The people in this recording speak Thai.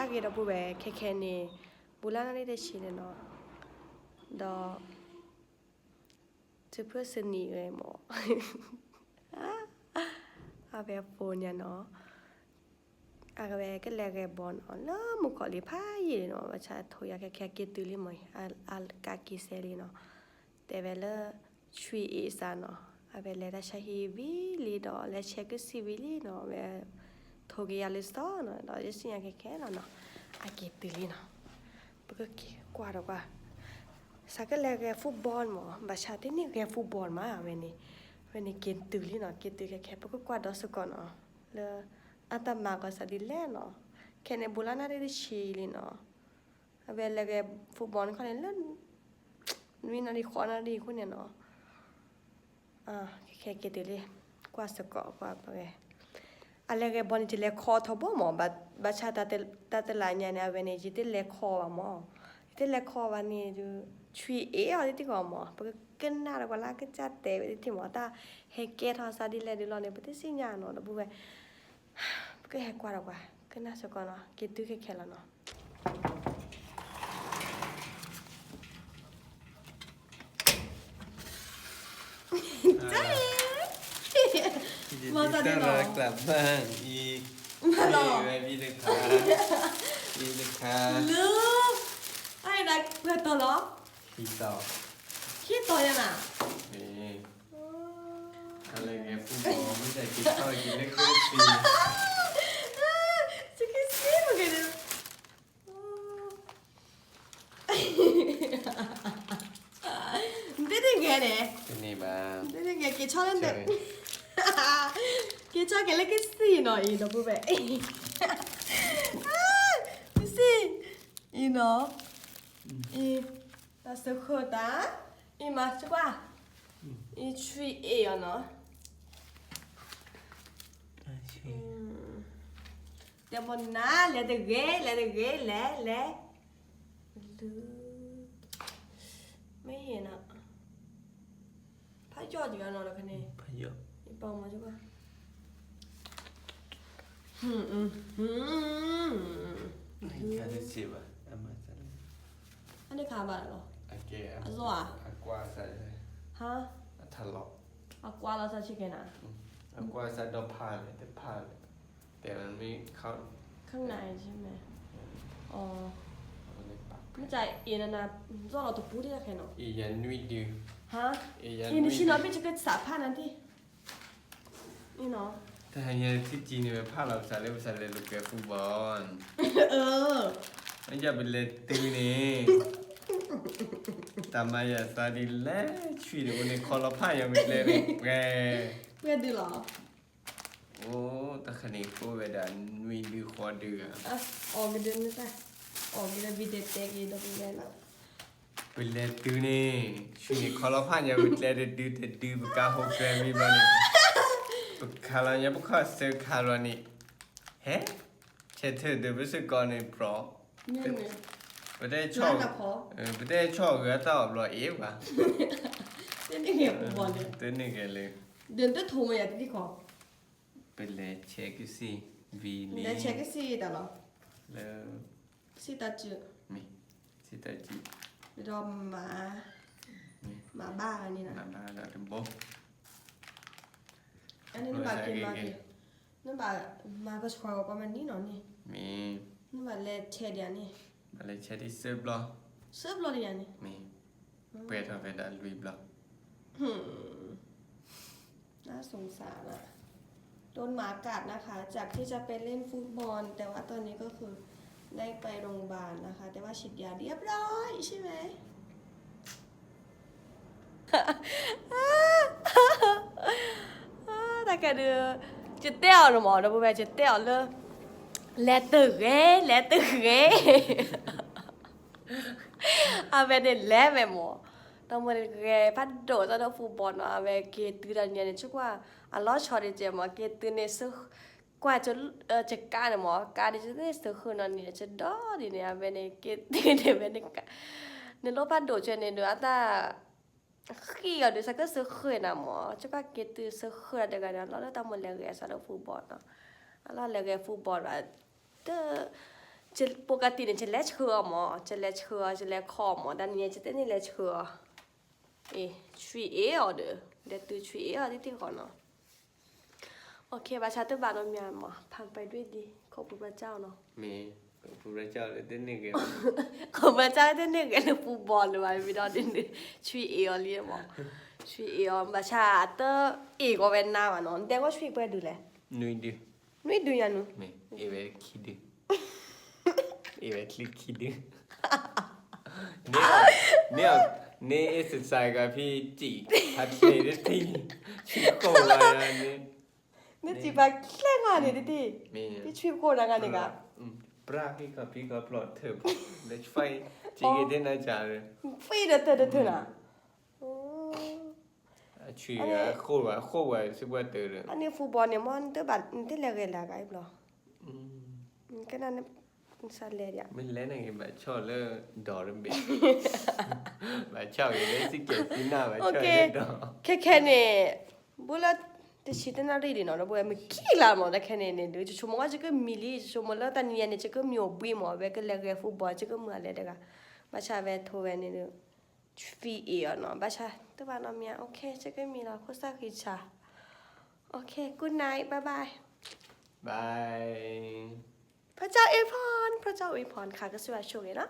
给的不呗，看看呢，不然那里的钱呢，到这不是你个么？啊，别播呢喏，啊个别个来个播喏，那么考虑怕伊喏，ว่าชาโทยาแค่กิตุลิมั้ยกากิเซลีเนาะแต่เวลาช่วยอีสานเนาะอะเวลาใช้ฮีวีลีดอและเช็คซีวีลีเนาะเวโทกิยาลิสตอเนาะเราจะสิยาแค่เนาะอะกิตุลิเนาะปกติกว่าดอกว่าสักแลกฟุตบอลหมอบัดชาตินี่แกฟุตบอลมาเวนี่กินตุลิเนาะกินตุแค่ปกติกว่าดอสก่อนเนาะแล้วอัตมาก็สะดิแลเนาะแค่ในบุลานาได้ชีลีเนาะเวลาแกฟุตบอลเขาเล่นวินาทีขอนาทีคุณเนี่ยเนาะแค่กินตุลิกว่าสกอกว่าไปอะไรแกบอลจะเล็กคอทบหมอบัดชาตัดหลายเนี่ยเวนี่จะเล็กคอว่าหมอจะเล็กคอวันนี้juช่วยอะไรที่ก่อนหมอปกติกันน่ารักว่าลากจัดเตะที่หมอตาเฮเกตฮอสาดิเลดิลอเนี่ยปฏิสิญญาเนาะแล้วบุ้ยก็แหกกว่าหรอกว่าก็น่าสกอเนาะกินตื้อแค่แล้วเนาะจ้ามาตอนนี้เนาะกลับบ้านอีกพี่ลึกค่ะพี่ลึกค่ะลืมไอ้นักเพื่อนตัวเนาะพี่ต่อขี้ตัวยังอ่ะนี่อะไรเงี้ยฟุตบอลไม่ใช่กินข้าวกินเล็กๆฟรีจะกินซีเหมือนกันเลยได้ยังไงเนี่ยเป็นนี่บ้างได้ยังไงกินชอบเล่นเด็กกินชอบกินเล็กซีหน่อยเนาะปุ๊บแบบซีอีเนาะอีน่าสกอตาอีมาใช่ป่ะอีช่วยเอ๋เนาะเดี๋ยวมันน่าแล้วเด็กเก๋แล้วไม่เห็นอ่ะพายจอดอยู่กันเนาะคันนี้พายออีเปามาใช่ป่ะแค่ได้สิบอ่ะอามาสั่งอันนี้ขาบาดเหรออันกว่าใส่ฮะทะเลาะกว่าเราจะชิคกี้พายอันกว่าใส่ดอกผ้าเลยแต่มันไม่เข้าข้างในใช่ไหมอ๋อไม่ใจเอ็นนะ做了都不厉害呢อียันวิดีฮะอีนี่ชิโนเป็นจะเกิดสาผ้านั่นที่นี่เนาะแต่เฮียที่จีนเนี่ยผ้าเราใส่เลยลูกแกฟุตบอลไม่จะเป็นเลตตี้นี่ตามมาอย่าซาดิเล่ช่วยเดี๋ยววันนี้คอเราผ้ายังไม่เลยแกไม่ดีหรอโอ้ตะคันนี้กูเวลาวิดีขอดื้อออกกันเดินไม่ได้ออกกันวิดีเตะกี่ดอกเป็นไงล่ะเป็นเลตตี้นี่ช่วยคอเราผ้ายังไม่เลยดื้อบุกกาโฮเฟมีบ้านี่บุกคารายังบุกข้าเซอร์คารานี่เฮ้เชิดเดี๋ยวไปซื้อก่อนในโปรเนี่ยไม่ได้ชอบไม่ได้ชอบก็ตอบรอเอฟอ่ะเต้นยังไงบอลเนี่ยเต้นยังไงเลยเดินตัวโทรมาอย่างที่ขอเป็นเลยเช็คสิวีนี่ได้เช็คสิแต่หรอแล้วสิตาจืดมีสิตาจีรอมาบ้าอันนี้นะมาบ้าแล้วถึงโบอันนี้นึกว่ากินมาดินึกว่ามาก็ชอบประมาณนี้เนาะนี่มีนึกว่าเลเชเดียนี่มาเลยเช็คที่เซิร์ฟหรอเซิร์ฟหรอเดียนี่มีเปิดเอาไปดันลุยบล็อกน่าสงสารอ่ะโดนหมากัดนะคะจากที่จะไปเล่นฟุตบอลแต่ว่าตอนนี้ก็คือได้ไปโรงพยาบาลนะคะแต่ว่าฉีดยาเรียบร้อยใช่ไหมแต่แกดูจะเตี้ยวหรือหมอนะบุ้ยจะเตี้ยวเลยแลตึกอาเวเดนแลเวหมอต้องมาเกพัดโดดจากฟุตบอลอาเวเกตื่นเนี่ยชุกว่าอัลลอฮ์ชอดีเจมอเกตื่นเนี่ยซึ่งกว่าจะการหมอการที่จะได้ซึ่งคืนนั้นเนี่ยจะดอดีเนี่ยเวเนเกตื่นเนี่ยเวเนกเนี่ยรถพัดโดดเจเนี่ยเดี๋ยวแต่ khi ở đây sẽ có sự khởi nào mà chắc các cái từ sự khởi được cái đó nó tao muốn là cái sao đó phụ bọt nó là cái phụ bọt là จะปกติเนี่ยจะแลเชื่อหมอจะแลเชื่อจะแลคอหมอด้านนี้จะเต้นนี่แลเชื่อช่วยเด้อเดี๋ยวตัวช่วยที่ก่อนเนาะโอเคบาชาตัวบานอมีหมอผ่านไปด้วยดีขอบคุณพระเจ้าเนาะ มีผู้รักเจ้าเลยเต้นนี่แก ขอบคุณพระเจ้าเต้นเนี่ยกันฟุตบอลเลยว่าไม่ได้เด้อช่วยเรียหมอช่วยบาชาตัวก็เป็นหน้าเนาะแต่ก็ช่วยไปดูแล นุยดิ ไม่ดูยันนู มีเวคิดดิเวคลิกคิดดิเนี่ยศึกษากับพี่จีพัดเลยได้ทีชิโก้อะไรนี่ นี่จีบแค่งานเนี่ยดิ มี พี่ช่วยโคนงานเนี่ยกะ ปลาพี่ก็ปลอดเถอะเด็กไฟจีกันได้น่าจะเลย ฟีเดอน่ะ ช่วยโค้ว่าสิบว่าเตอร์ อันนี้ฟุตบอลเนี่ยมันเตอบัดที่แล้วกันละไงบล็อกก็นั่นสั่นเลยอ่ะ ไม่เล่นอะไรแบบชอบเลยดอร์เบย์แบบชอบอย่างนี้สิเกตที่หน้าแบบชอบเลยดอ แค่เนี่ยบุลแต่ชิดน่ารีดีเนาะแล้วบุลไม่ขี้ละมั้งแต่แค่เนี่ยดูจะชมว่าจะก็มิลลี่ชมแล้วตอนนี้เนี่ยจะก็มีอบบี้มั้งเวก็เล่นฟุตบอลจะก็เหมือนเลยเด็กอะบ้าชาเวทโทเวนี่เนี่ยฟีเนาะบ้าชาตัวบ้านน้องเมียโอเคจะก็มีแล้วโคตรคิดชาโอเค good night bye bye บาย พระเจ้าอวยพรค่ะก็สวัสดีโชคดีนะ